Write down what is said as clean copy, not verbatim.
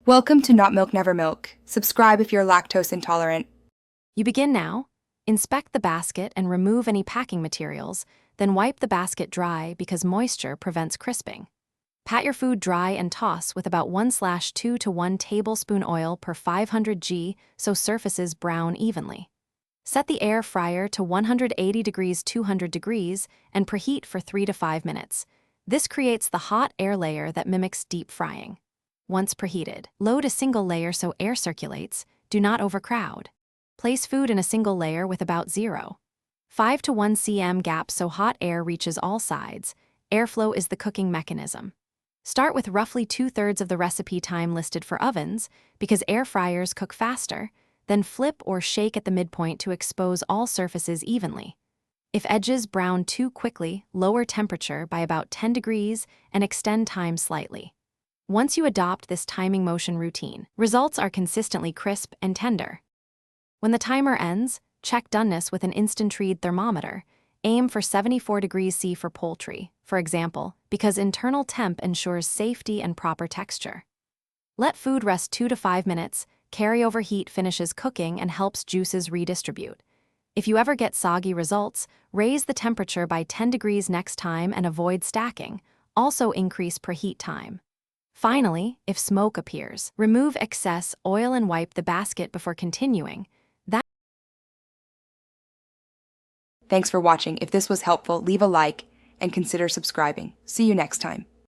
Welcome to Not Milk Never Milk. Subscribe if you're lactose intolerant. You begin now. Inspect the basket and remove any packing materials, then wipe the basket dry because moisture prevents crisping. Pat your food dry and toss with about 1/2 to 1 tablespoon oil per 500 g so surfaces brown evenly. Set the air fryer to 180 degrees 200 degrees and preheat for 3 to 5 minutes. This creates the hot air layer that mimics deep frying. Once preheated, load a single layer so air circulates. Do not overcrowd. Place food in a single layer with about 0.5 to 1 cm gap so hot air reaches all sides. Airflow is the cooking mechanism. Start with roughly 2/3 of the recipe time listed for ovens because air fryers cook faster, then flip or shake at the midpoint to expose all surfaces evenly. If edges brown too quickly, lower temperature by about 10 degrees and extend time slightly. Once you adopt this timing motion routine, results are consistently crisp and tender. When the timer ends, check doneness with an instant read thermometer. Aim for 74 degrees C for poultry, for example, because internal temp ensures safety and proper texture. Let food rest 2 to 5 minutes. Carryover heat finishes cooking and helps juices redistribute. If you ever get soggy results, raise the temperature by 10 degrees next time and avoid stacking. Also increase preheat time. Finally, if smoke appears, remove excess oil and wipe the basket before continuing. Thanks for watching. If this was helpful, leave a like and consider subscribing. See you next time.